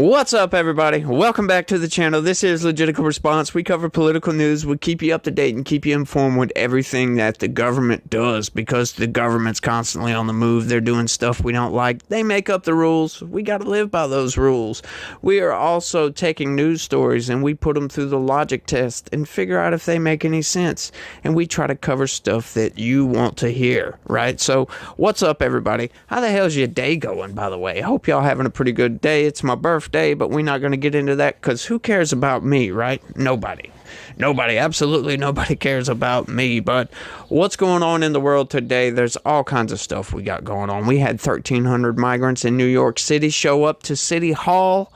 What's up, everybody? Welcome back to the channel. This is Legitical Response. We cover political news. We keep you up to date and keep you informed with everything that the government does, because the government's constantly on the move. They're doing stuff we don't like. They make up the rules. We got to live by those rules. We are also taking news stories and we put them through the logic test and figure out if they make any sense. And we try to cover stuff that you want to hear, right? So what's up, everybody? How the hell's your day going, by the way? I hope y'all having a pretty good day. It's my birthday. But we're not going to get into that because who cares about me, right? Nobody, absolutely nobody cares about me. But what's going on in the world today? There's all kinds of stuff we got going on. We had 1,300 migrants in New York City show up to City Hall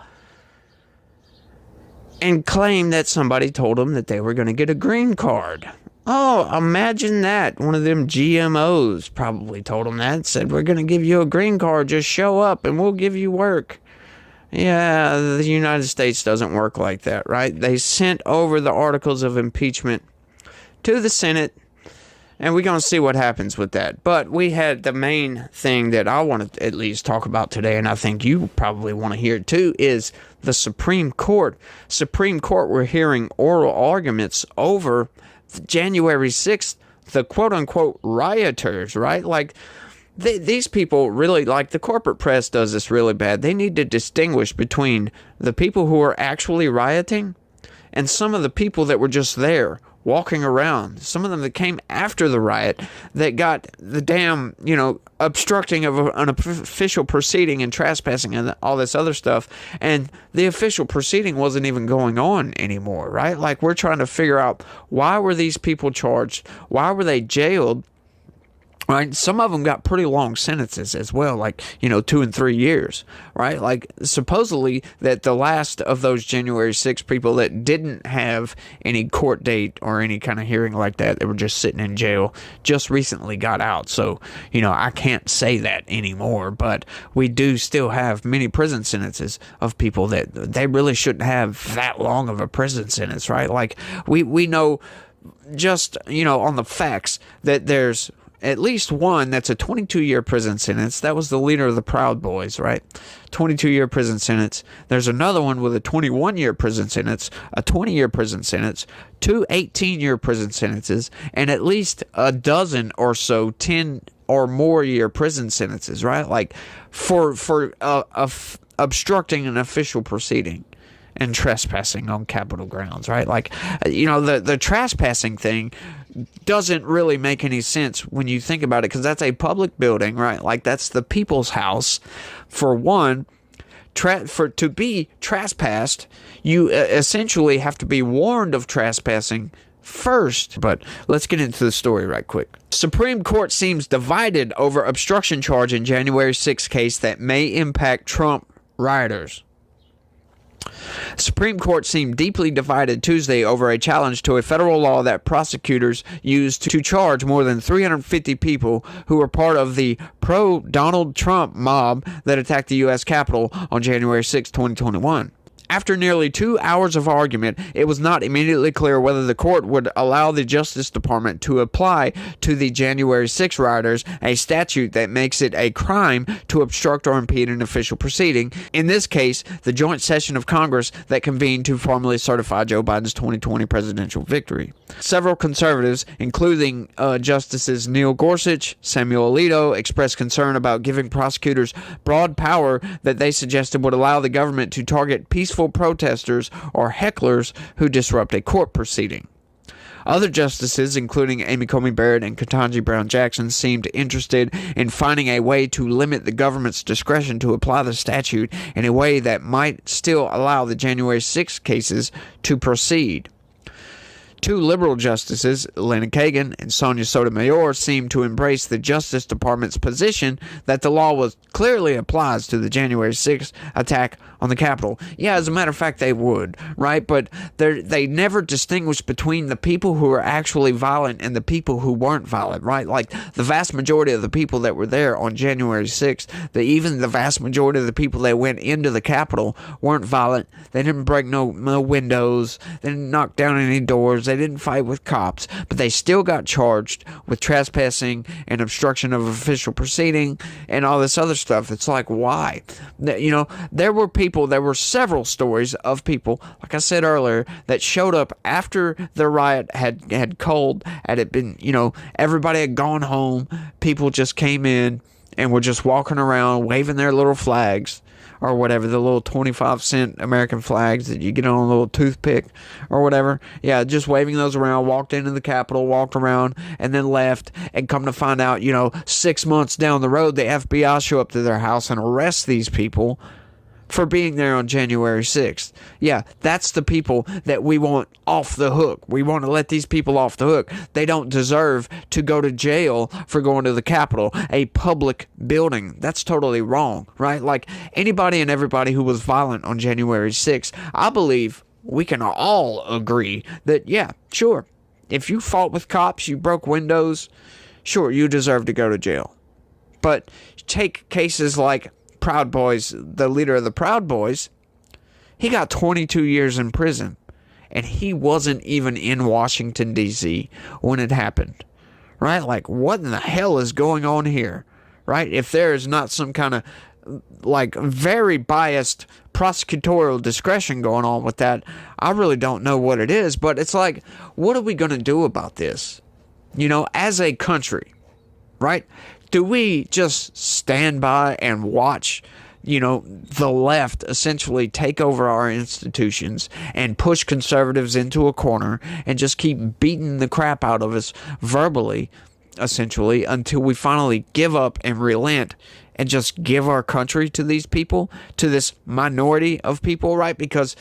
and claim that somebody told them that they were going to get a green card. Oh, imagine that. One of them GMOs probably told them that. Said, we're going to give you a green card. Just show up and we'll give you work. Yeah, the United States doesn't work like that, right? They sent over the articles of impeachment to the Senate, and we're going to see what happens with that. But we had the main thing that I want to at least talk about today, and I think you probably want to hear it too, is the Supreme Court. Supreme Court, we're hearing oral arguments over January 6th, the quote-unquote rioters, right? Like, these people really, like the corporate press does this really bad. They need to distinguish between the people who are actually rioting and some of the people that were just there walking around. Some of them that came after the riot that got the damn, obstructing of an official proceeding and trespassing and all this other stuff. And the official proceeding wasn't even going on anymore, right? Like, we're trying to figure out, why were these people charged? Why were they jailed? Right, some of them got pretty long sentences as well, like, 2 and 3 years, right? Like, supposedly that the last of those January 6 people that didn't have any court date or any kind of hearing like that, they were just sitting in jail, just recently got out. So, I can't say that anymore, but we do still have many prison sentences of people that they really shouldn't have that long of a prison sentence, right? Like, we know just, on the facts that there's at least one that's a 22-year prison sentence. That was the leader of the Proud Boys, right? 22-year prison sentence. There's another one with a 21-year prison sentence, a 20-year prison sentence, 2 18-year prison sentences, and at least a dozen or so 10 or more year prison sentences, right? Like, for obstructing an official proceeding and trespassing on Capitol grounds, right? Like, the trespassing thing doesn't really make any sense when you think about it, because that's a public building, right? Like, that's the people's house. For one, to be trespassed, you essentially have to be warned of trespassing first. But let's get into the story right quick. Supreme Court seems divided over obstruction charge in January 6 case that may impact Trump rioters. Supreme Court seemed deeply divided Tuesday over a challenge to a federal law that prosecutors used to charge more than 350 people who were part of the pro-Donald Trump mob that attacked the U.S. Capitol on January 6, 2021. After nearly 2 hours of argument, it was not immediately clear whether the court would allow the Justice Department to apply to the January 6 rioters a statute that makes it a crime to obstruct or impede an official proceeding. In this case, the joint session of Congress that convened to formally certify Joe Biden's 2020 presidential victory. Several conservatives, including Justices Neil Gorsuch, Samuel Alito, expressed concern about giving prosecutors broad power that they suggested would allow the government to target peaceful protesters or hecklers who disrupt a court proceeding. Other justices, including Amy Coney Barrett and Ketanji Brown Jackson, seemed interested in finding a way to limit the government's discretion to apply the statute in a way that might still allow the January 6 cases to proceed. Two liberal justices, Elena Kagan and Sonia Sotomayor, seemed to embrace the Justice Department's position that the law clearly applies to the January 6th attack on the Capitol. Yeah, as a matter of fact, they would, right? But they never distinguish between the people who are actually violent and the people who weren't violent, right? Like, the vast majority of the people that were there on January 6th, even the vast majority of the people that went into the Capitol weren't violent. They didn't break no windows. They didn't knock down any doors. They didn't fight with cops, but they still got charged with trespassing and obstruction of official proceeding and all this other stuff. It's like, why? There were several stories of people, like I said earlier, that showed up after the riot had cold, had it been, everybody had gone home. People just came in and were just walking around waving their little flags or whatever, the little 25-cent American flags that you get on a little toothpick or whatever. Yeah, just waving those around, walked into the Capitol, walked around, and then left. And come to find out, 6 months down the road, the FBI show up to their house and arrest these people for being there on January 6th. Yeah, that's the people that we want off the hook. We want to let these people off the hook. They don't deserve to go to jail for going to the Capitol, a public building. That's totally wrong, right? Like, anybody and everybody who was violent on January 6th, I believe we can all agree that, yeah, sure, if you fought with cops, you broke windows, sure, you deserve to go to jail. But take cases like Proud Boys, the leader of the Proud Boys, he got 22 years in prison, and he wasn't even in Washington, D.C. when it happened, right? Like, what in the hell is going on here, right? If there is not some kind of, very biased prosecutorial discretion going on with that, I really don't know what it is, but it's like, what are we going to do about this, as a country, right? Do we just stand by and watch, the left essentially take over our institutions and push conservatives into a corner and just keep beating the crap out of us verbally, essentially, until we finally give up and relent and just give our country to these people, to this minority of people, right? Because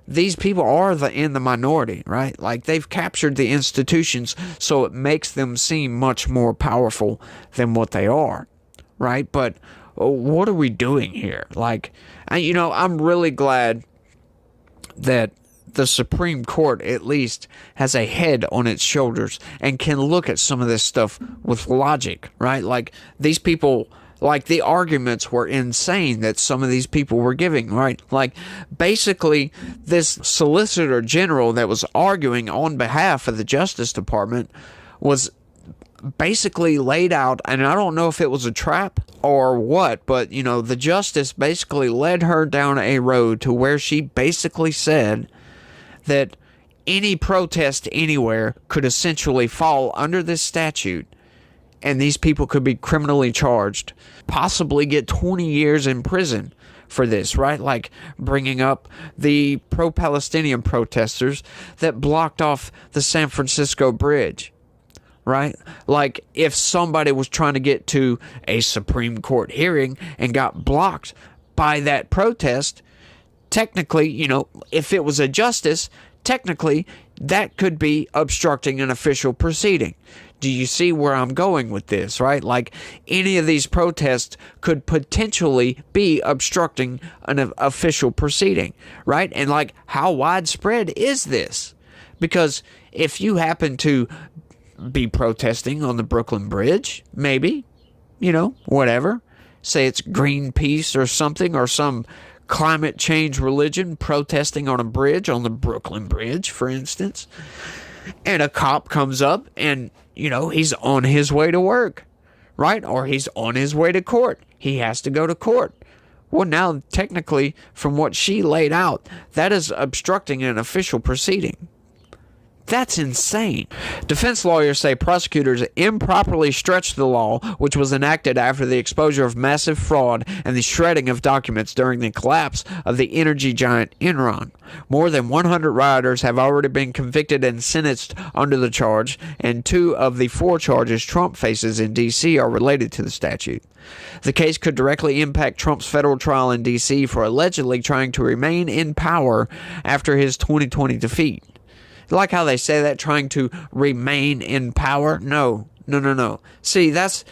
these people are in the minority, right? Like, they've captured the institutions, so it makes them seem much more powerful than what they are, right? But what are we doing here? Like, I'm really glad that the Supreme Court at least has a head on its shoulders and can look at some of this stuff with logic, right? Like, these people, like, the arguments were insane that some of these people were giving, right? Like, basically, this Solicitor General that was arguing on behalf of the Justice Department was basically laid out, and I don't know if it was a trap or what, but, the Justice basically led her down a road to where she basically said that any protest anywhere could essentially fall under this statute, and these people could be criminally charged, possibly get 20 years in prison for this, right? Like, bringing up the pro-Palestinian protesters that blocked off the San Francisco bridge, right? Like, if somebody was trying to get to a Supreme Court hearing and got blocked by that protest, technically, if it was a justice, technically that could be obstructing an official proceeding. Do you see where I'm going with this, right? Like, any of these protests could potentially be obstructing an official proceeding, right? And, like, how widespread is this? Because if you happen to be protesting on the Brooklyn Bridge, maybe, whatever, say it's Greenpeace or something, or some climate change religion protesting on a bridge, on the Brooklyn Bridge, for instance, and a cop comes up and, he's on his way to work, right? Or he's on his way to court. He has to go to court. Well, now, technically, from what she laid out, that is obstructing an official proceeding. That's insane. Defense lawyers say prosecutors improperly stretched the law, which was enacted after the exposure of massive fraud and the shredding of documents during the collapse of the energy giant Enron. More than 100 rioters have already been convicted and sentenced under the charge, and 2 of the 4 charges Trump faces in D.C. are related to the statute. The case could directly impact Trump's federal trial in D.C. for allegedly trying to remain in power after his 2020 defeat. Like how they say that, trying to remain in power? No. See, that's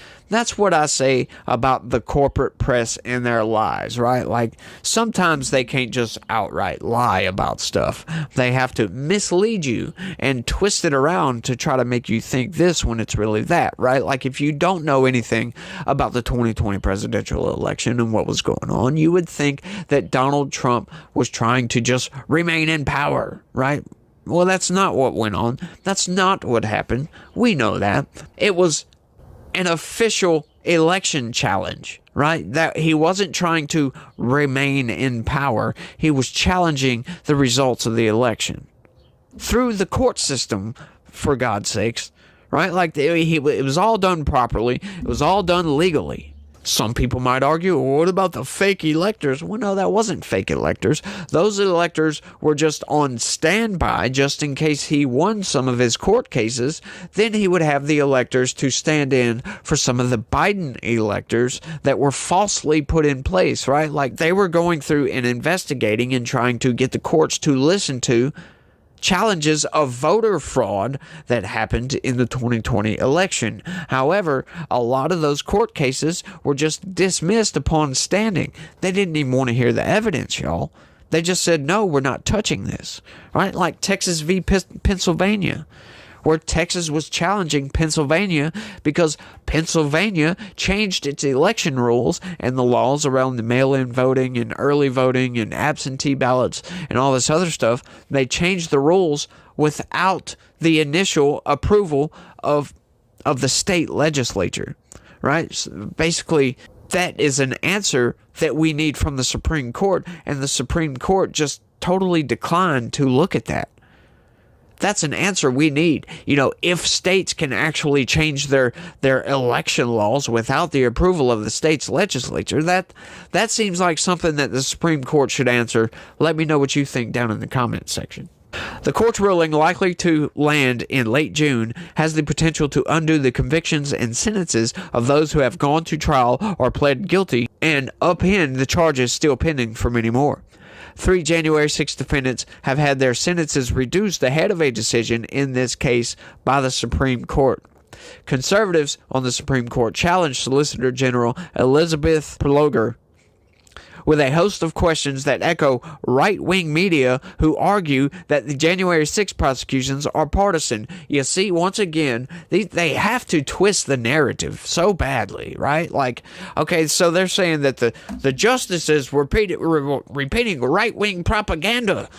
what I say about the corporate press and their lies, right? Like, sometimes they can't just outright lie about stuff. They have to mislead you and twist it around to try to make you think this when it's really that, right? Like, if you don't know anything about the 2020 presidential election and what was going on, you would think that Donald Trump was trying to just remain in power, right? Well, that's not what went on. That's not what happened. We know that. It was an official election challenge, right? That he wasn't trying to remain in power. He was challenging the results of the election through the court system, for God's sakes, right? Like it was all done properly. It was all done legally. Some people might argue, well, what about the fake electors? Well, no, that wasn't fake electors. Those electors were just on standby just in case he won some of his court cases. Then he would have the electors to stand in for some of the Biden electors that were falsely put in place, right? Like they were going through and investigating and trying to get the courts to listen to challenges of voter fraud that happened in the 2020 election. However, a lot of those court cases were just dismissed upon standing. They didn't even want to hear the evidence, y'all. They just said, no, we're not touching this. Right? Like Texas v. Pennsylvania, where Texas was challenging Pennsylvania because Pennsylvania changed its election rules and the laws around the mail-in voting and early voting and absentee ballots and all this other stuff. They changed the rules without the initial approval of the state legislature, right? So basically, that is an answer that we need from the Supreme Court, and the Supreme Court just totally declined to look at that. That's an answer we need. You know, if states can actually change their election laws without the approval of the state's legislature, that seems like something that the Supreme Court should answer. Let me know what you think down in the comments section. The court's ruling, likely to land in late June, has the potential to undo the convictions and sentences of those who have gone to trial or pled guilty and upend the charges still pending for many more. 3 January 6 defendants have had their sentences reduced ahead of a decision in this case by the Supreme Court. Conservatives on the Supreme Court challenged Solicitor General Elizabeth Prelogar with a host of questions that echo right-wing media who argue that the January 6 prosecutions are partisan. You see, once again, they have to twist the narrative so badly, right? Like, okay, so they're saying that the justices were repeating right-wing propaganda.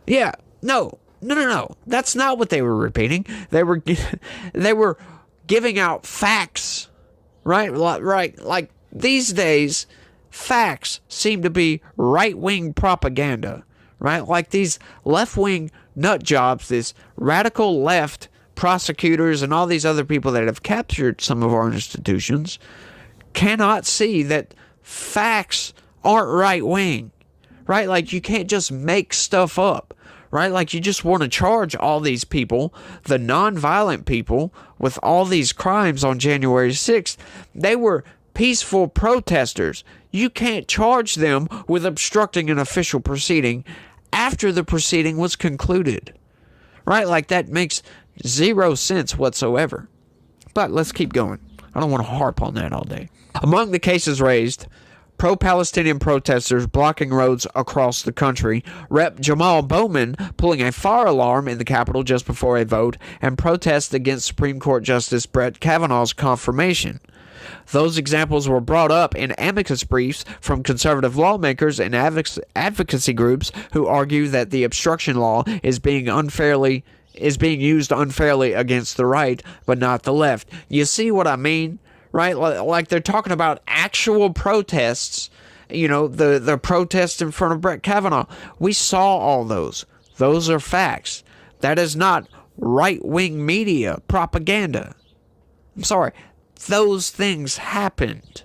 Yeah, no. That's not what they were repeating. They were giving out facts, right? Like these days, facts seem to be right-wing propaganda, right? Like these left-wing nut jobs, this radical left prosecutors and all these other people that have captured some of our institutions cannot see that facts aren't right-wing, right? Like you can't just make stuff up, right? Like you just want to charge all these people, the non-violent people, with all these crimes on January 6th. They were peaceful protesters. You can't charge them with obstructing an official proceeding after the proceeding was concluded. Right? Like that makes zero sense whatsoever. But let's keep going. I don't want to harp on that all day. Among the cases raised, pro-Palestinian protesters blocking roads across the country, Rep. Jamal Bowman pulling a fire alarm in the Capitol just before a vote, and protests against Supreme Court Justice Brett Kavanaugh's confirmation. Those examples were brought up in amicus briefs from conservative lawmakers and advocacy groups who argue that the obstruction law is being used unfairly against the right, but not the left. You see what I mean? Right? Like they're talking about actual protests, you know, the protests in front of Brett Kavanaugh. We saw all those. Those are facts. That is not right-wing media propaganda. I'm sorry. Those things happened.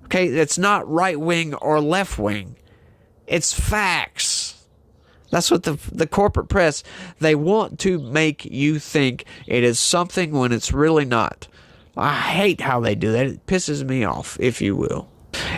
Okay, it's not right-wing or left-wing. It's facts. That's what the corporate press, they want to make you think it is something when it's really not. I hate how they do that. It pisses me off, if you will.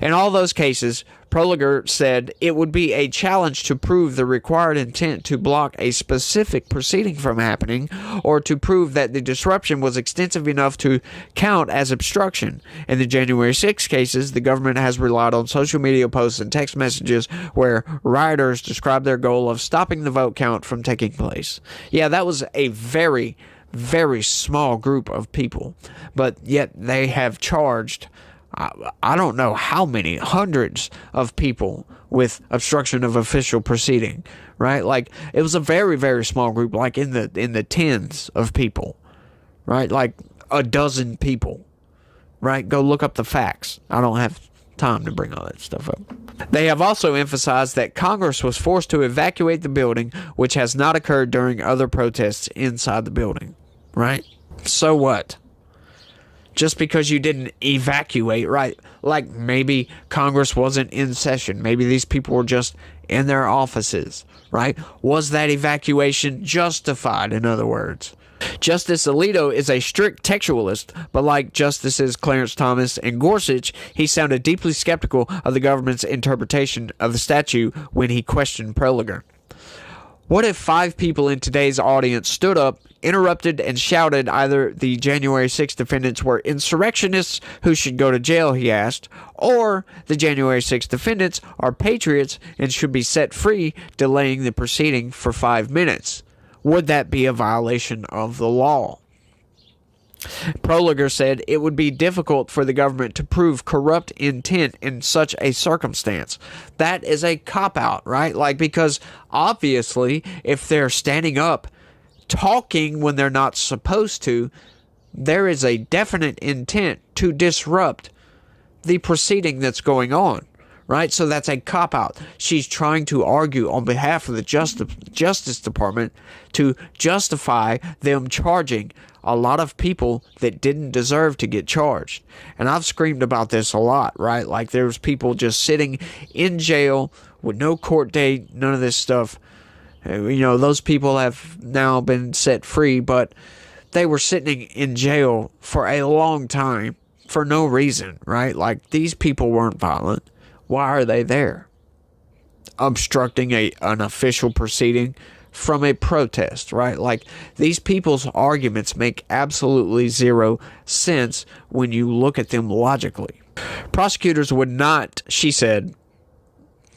In all those cases, Prelogar said it would be a challenge to prove the required intent to block a specific proceeding from happening or to prove that the disruption was extensive enough to count as obstruction. In the January 6 cases, the government has relied on social media posts and text messages where rioters describe their goal of stopping the vote count from taking place. Yeah, that was a very, very small group of people, but yet they have charged I don't know how many hundreds of people with obstruction of official proceeding, right? Like, it was a very, very small group, like in the tens of people, right? Like a dozen people, right? Go look up the facts. I don't have time to bring all that stuff up. They have also emphasized that Congress was forced to evacuate the building, which has not occurred during other protests inside the building, right? So what? Just because you didn't evacuate, right? Like, maybe Congress wasn't in session. Maybe these people were just in their offices, right? Was that evacuation justified, in other words? Justice Alito is a strict textualist, but like Justices Clarence Thomas and Gorsuch, he sounded deeply skeptical of the government's interpretation of the statute when he questioned Proliger. What if 5 people in today's audience stood up, interrupted, and shouted either the January 6th defendants were insurrectionists who should go to jail, he asked, or the January 6th defendants are patriots and should be set free, delaying the proceeding for 5 minutes? Would that be a violation of the law? Proliger said it would be difficult for the government to prove corrupt intent in such a circumstance. That is a cop-out, right? Like, because obviously, if they're standing up, talking when they're not supposed to, there is a definite intent to disrupt the proceeding that's going on, right? So that's a cop-out. She's trying to argue on behalf of the Justice Department to justify them charging a lot of people that didn't deserve to get charged. And I've screamed about this a lot, right? Like, there's people just sitting in jail with no court date, none of this stuff. You know, those people have now been set free, but they were sitting in jail for a long time for no reason, right? Like, these people weren't violent. Why are they there? Obstructing an official proceeding from a protest, right? Like, these people's arguments make absolutely zero sense when you look at them logically. Prosecutors would not, she said,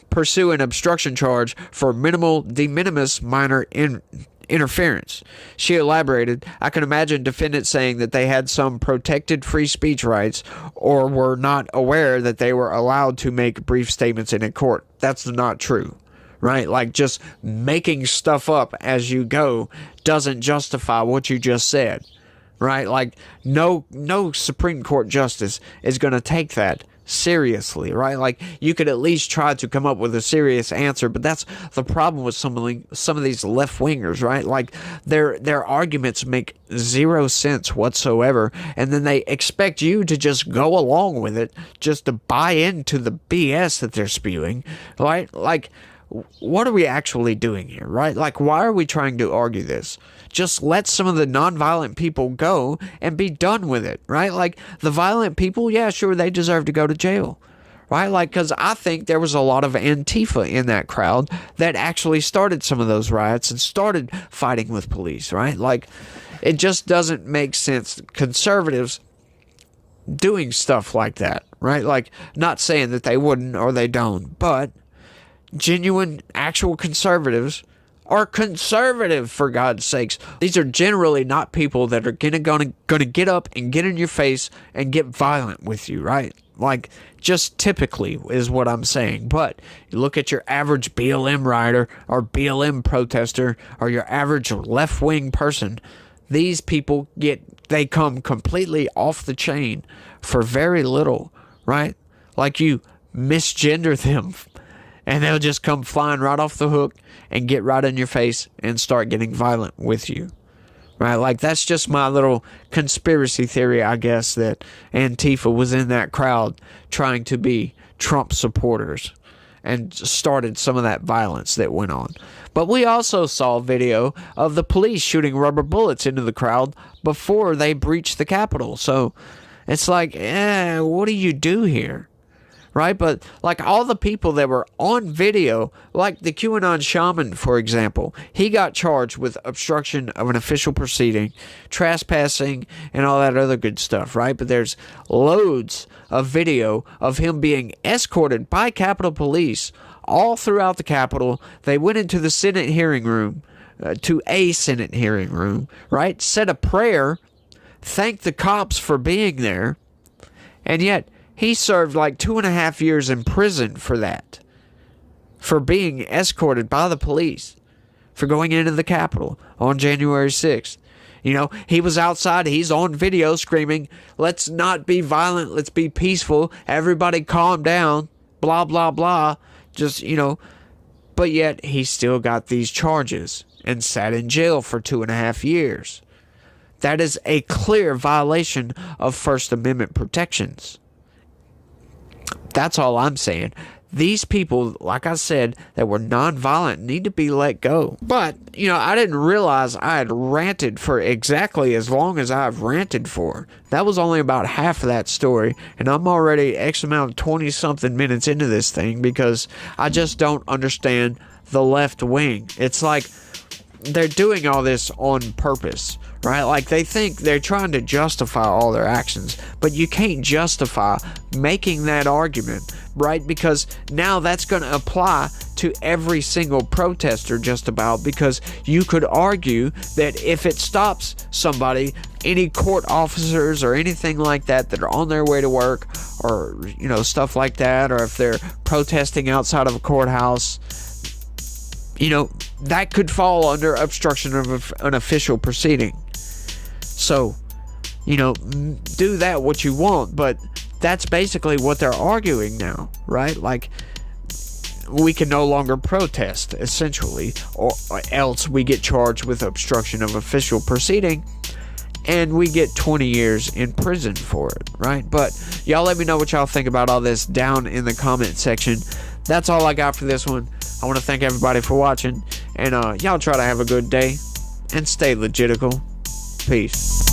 pursue an obstruction charge for de minimis minor interference. She elaborated, I can imagine defendants saying that they had some protected free speech rights or were not aware that they were allowed to make brief statements in a court. That's not true, right? Like, just making stuff up as you go doesn't justify what you just said, right? Like, no Supreme Court justice is going to take that seriously, right? Like, you could at least try to come up with a serious answer, but that's the problem with some of these left-wingers, right? Like, their arguments make zero sense whatsoever, and then they expect you to just go along with it, just to buy into the BS that they're spewing, right? Like, what are we actually doing here, right? Like, why are we trying to argue this? Just let some of the nonviolent people go and be done with it, right? Like, the violent people, yeah, sure, they deserve to go to jail, right? Like, because I think there was a lot of Antifa in that crowd that actually started some of those riots and started fighting with police, right? Like, it just doesn't make sense. Conservatives doing stuff like that, right? Like, not saying that they wouldn't or they don't, but genuine, actual conservatives are conservative, for God's sakes. These are generally not people that are gonna get up and get in your face and get violent with you, right? Like, just typically is what I'm saying. But you look at your average BLM rioter or BLM protester or your average left-wing person, these people they come completely off the chain for very little, right? Like, you misgender them and they'll just come flying right off the hook and get right in your face and start getting violent with you, right? Like, that's just my little conspiracy theory, I guess, that Antifa was in that crowd trying to be Trump supporters and started some of that violence that went on. But we also saw video of the police shooting rubber bullets into the crowd before they breached the Capitol. So it's like, what do you do here? Right? But, like, all the people that were on video, like the QAnon shaman, for example, he got charged with obstruction of an official proceeding, trespassing, and all that other good stuff, right? But there's loads of video of him being escorted by Capitol Police all throughout the Capitol. They went into the Senate hearing room, to a Senate hearing room, right? Said a prayer, thanked the cops for being there, and yet he served like 2.5 years in prison for that. for being escorted by the police for going into the Capitol on January 6th. You know, he was outside, he's on video screaming, let's not be violent, let's be peaceful, everybody calm down, blah, blah, blah. Just, you know, but yet he still got these charges and sat in jail for 2.5 years. That is a clear violation of First Amendment protections. That's all I'm saying. These people, like I said, that were nonviolent need to be let go. But, you know, I didn't realize I had ranted for exactly as long as I've ranted for. That was only about half of that story, and I'm already X amount of 20-something minutes into this thing because I just don't understand the left wing. It's like they're doing all this on purpose, right? Like they think they're trying to justify all their actions, but you can't justify making that argument, right? Because now that's going to apply to every single protester just about, because you could argue that if it stops somebody, any court officers or anything like that that are on their way to work or, you know, stuff like that, or if they're protesting outside of a courthouse, you know, that could fall under obstruction of an official proceeding. So, you know, do that what you want, but that's basically what they're arguing now, right? Like, we can no longer protest, essentially, or else we get charged with obstruction of official proceeding, and we get 20 years in prison for it, right? But y'all let me know what y'all think about all this down in the comment section. That's all I got for this one. I want to thank everybody for watching, and y'all try to have a good day and stay legitical. Peace.